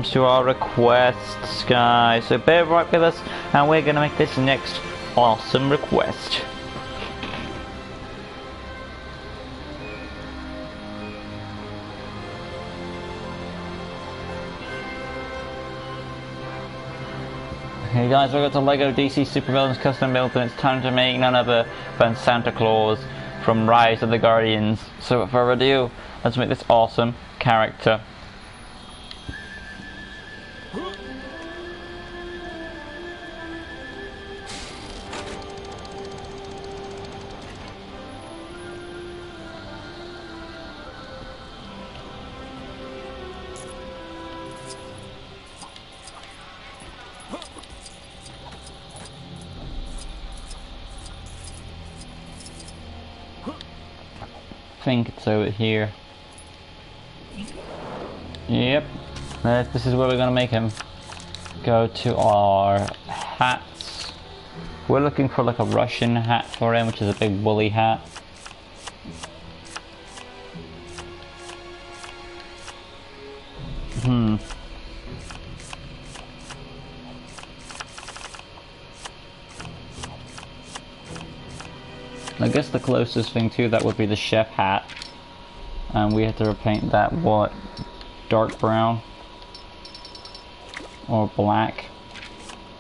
comes to our requests, guys. So bear right with us, and we're gonna make this next awesome request. Hey guys, we've got the LEGO DC Supervillains custom build, and it's time to make none other than Santa Claus from Rise of the Guardians. So without further ado, let's make this awesome character. I think it's over here. Yep, this is where we're gonna make him. Go to our hats. We're looking for like a Russian hat for him, which is a big woolly hat. I guess the closest thing to that would be the chef hat, and we have to repaint that dark brown or black.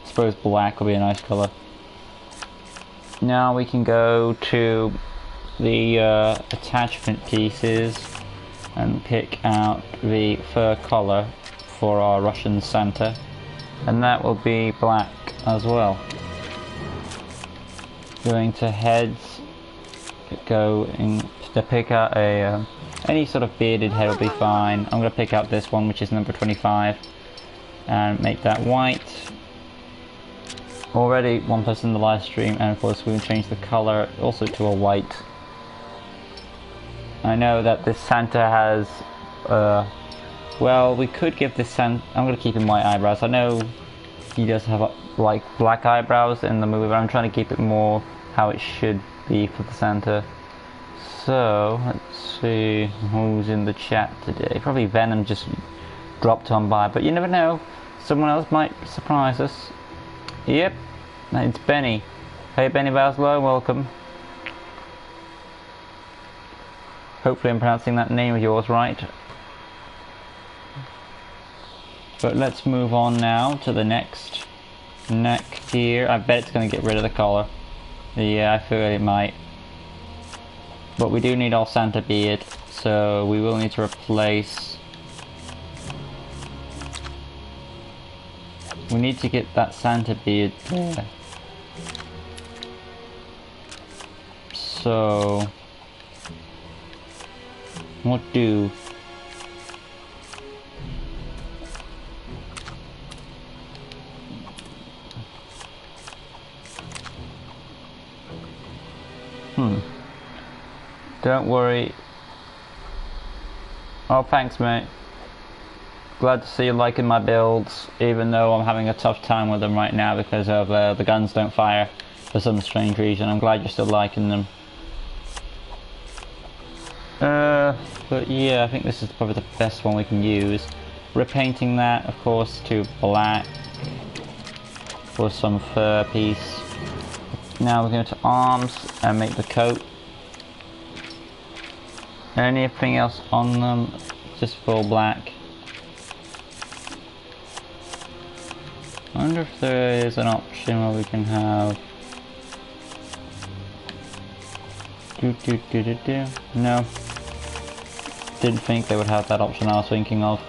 I suppose black would be a nice color. Now we can go to the attachment pieces and pick out the fur collar for our Russian Santa, and that will be black as well. Going to heads, going to pick out a any sort of bearded head will be fine. I'm going to pick out this one, which is number 25, and make that white. Already one person in the live stream, and of course we can change the color also to a white. I know that this Santa has well, we could give this Santa, I'm going to keep him white eyebrows. I know he does have like black eyebrows in the movie, but I'm trying to keep it more how it should be for the Santa. So let's see who's in the chat today. Probably Venom just dropped on by, but you never know, someone else might surprise us. Yep, it's Benny. Hey Benny Baslow, welcome. Hopefully I'm pronouncing that name of yours right. But let's move on now to the next neck here. I bet it's going to get rid of the collar. Yeah, I feel it might. But we do need our Santa beard, so we will need to replace. We need to get that Santa beard there. So what do? Don't worry. Oh, thanks, mate. Glad to see you liking my builds, even though I'm having a tough time with them right now because of the guns don't fire for some strange reason. I'm glad you're still liking them. But yeah, I think this is probably the best one we can use. Repainting that, of course, to black for some fur piece. Now we're going to arms and make the coat. Anything else on them, just full black. I wonder if there is an option where we can have no, didn't think they would have that option. I was thinking of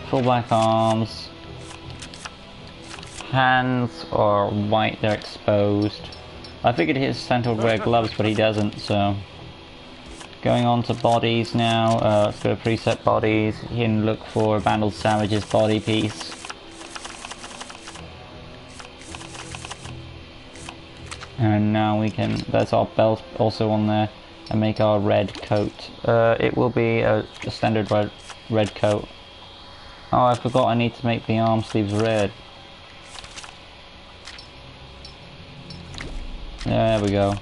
full black arms, hands are white, they're exposed. I figured his Santa would wear gloves, but he doesn't, so going on to bodies now. Let's go to preset bodies. You can look for Vandal Savage's body piece. And now we can, that's our belt also on there, and make our red coat. It will be a standard red coat. Oh, I forgot I need to make the arm sleeves red. There we go.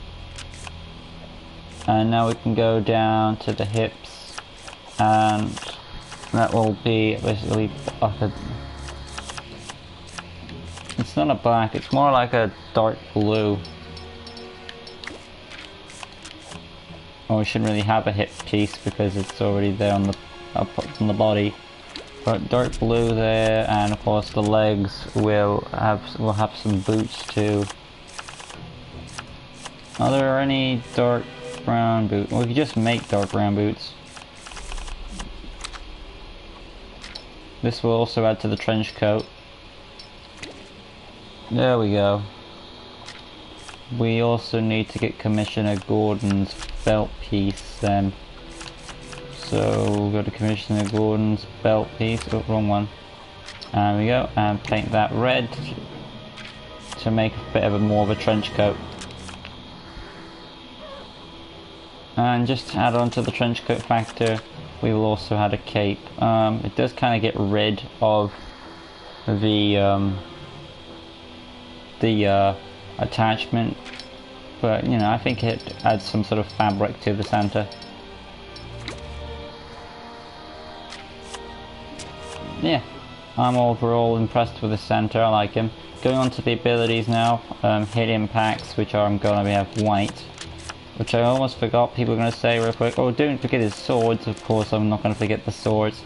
And now we can go down to the hips, and that will be basically like a It's not a black, it's more like a dark blue. Oh, we shouldn't really have a hip piece because it's already there on the up on the body. But dark blue there, and of course the legs will have some boots too. Are there any dark brown boots? Well, we could just make dark brown boots. This will also add to the trench coat. There we go. We also need to get Commissioner Gordon's belt piece then. So we'll go to Commissioner Gordon's belt piece. Oh, wrong one. There we go. And paint that red to make a bit of a more of a trench coat. And just to add on to the trench coat factor, we will also add a cape. It does kind of get rid of the attachment, but you know, I think it adds some sort of fabric to the Santa. Yeah, I'm overall impressed with the Santa. I like him. Going on to the abilities now, hit impacts, which are going to have white. Which I almost forgot, people are going to say real quick, oh, don't forget his swords. Of course I'm not going to forget the swords.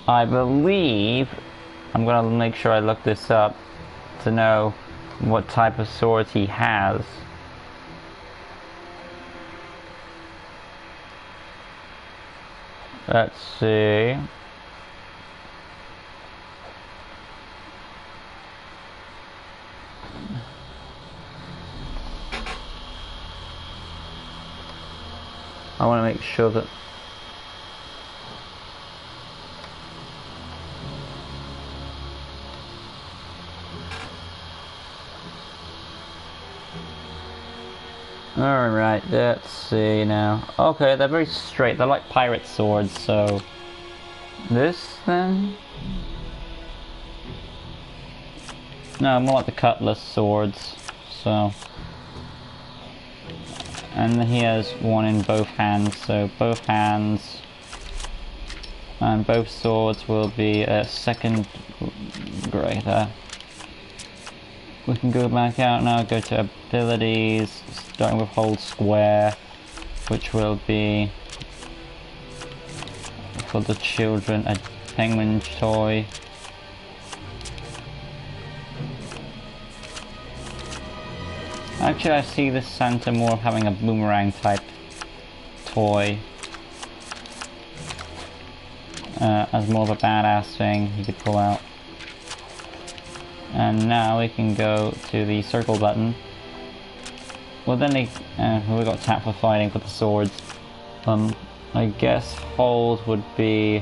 I believe, I'm going to make sure I look this up to know what type of swords he has. Let's see. I want to make sure that alright, let's see now. Okay, they're very straight, they're like pirate swords, so this then? No, more like the cutlass swords, so. And he has one in both hands, so both hands and both swords will be a second grade there. We can go back out now, go to abilities, starting with hold square, which will be for the children a penguin toy. Actually, I see this Santa more having a boomerang type toy as more of a badass thing you could pull out. And now we can go to the circle button. Well, then we got tap for fighting for the swords. I guess hold would be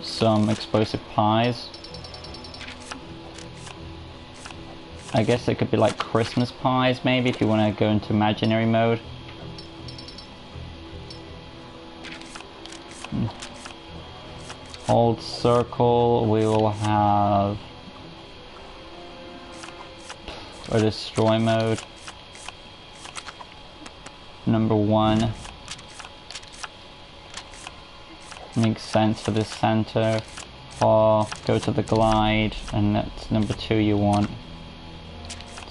some explosive pies. I guess it could be like Christmas pies maybe if you want to go into imaginary mode. Hold circle, we will have a destroy mode. Number 1. Makes sense for this Santa. Or go to the glide, and that's number 2 you want.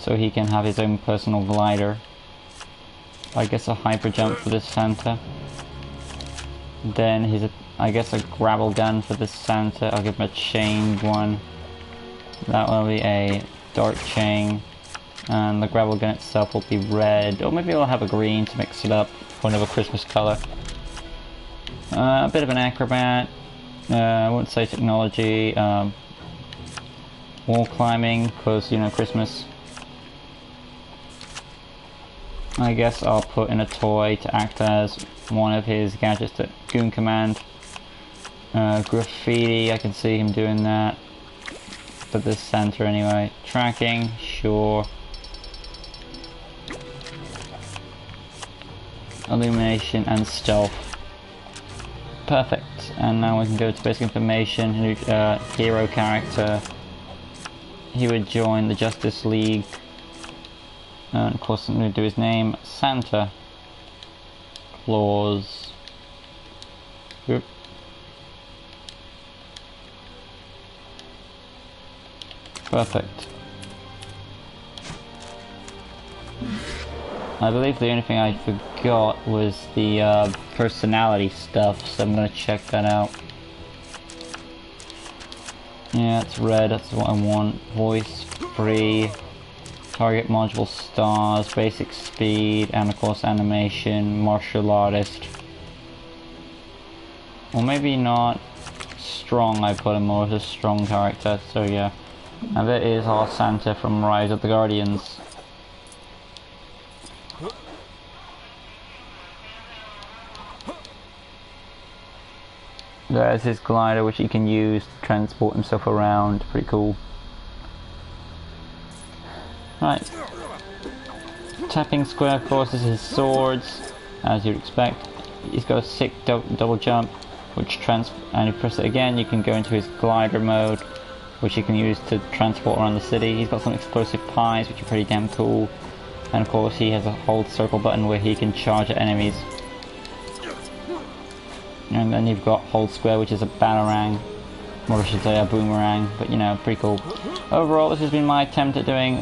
So he can have his own personal glider. I guess a hyper jump for this Santa. Then I guess a grapple gun for this Santa. I'll give him a chained one. That will be a dark chain. And the grapple gun itself will be red. Or maybe we'll have a green to mix it up for another Christmas color. A bit of an acrobat. I wouldn't say technology. Wall climbing, because, you know, Christmas. I guess I'll put in a toy to act as one of his gadgets at Goon Command. Graffiti, I can see him doing that. For this Santa anyway. Tracking, sure. Illumination and stealth. Perfect. And now we can go to basic information. Hero character. He would join the Justice League. And of course I'm going to do his name. Santa Claus. Oop. Perfect. I believe the only thing I forgot was the personality stuff, so I'm gonna check that out. Yeah, it's red, that's what I want. Voice, free, target module stars, basic speed, and of course animation, martial artist. Or maybe not strong, I put him more as a strong character, so yeah. And that is our Santa from Rise of the Guardians. There's his glider, which he can use to transport himself around. Pretty cool. Right. Tapping square, of course, is his swords, as you'd expect. He's got a sick double jump, which and you press it again, you can go into his glider mode, which you can use to transport around the city. He's got some explosive pies, which are pretty damn cool. And of course, he has a hold circle button where he can charge at enemies. And then you've got hold square, which is a batarang, or I should say a boomerang, but you know, pretty cool. Overall, this has been my attempt at doing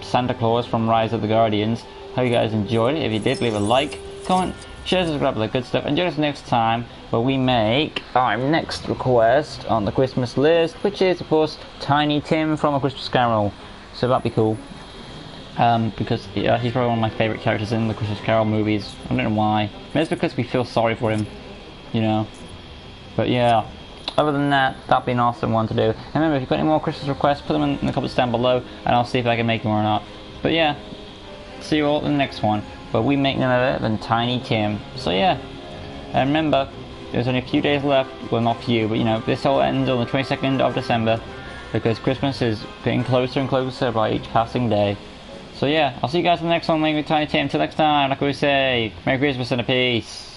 Santa Claus from Rise of the Guardians. Hope you guys enjoyed it. If you did, leave a like, comment, share, subscribe, all that good stuff, and join us next time where we make our next request on the Christmas list, which is of course Tiny Tim from A Christmas Carol. So that'd be cool. Because he's probably one of my favourite characters in the Christmas Carol movies. I don't know why. Maybe it's because we feel sorry for him, you know. But yeah, other than that, that'd be an awesome one to do. And remember, if you've got any more Christmas requests, put them in the comments down below, and I'll see if I can make them or not. But yeah, see you all in the next one. But we make none of it than Tiny Tim. So yeah, and remember, there's only a few days left. Well, not few, but you know, this all ends on the 22nd of December, because Christmas is getting closer and closer by each passing day. So yeah, I'll see you guys in the next one with Tiny Tim. Till next time, like we say, Merry Christmas and a peace.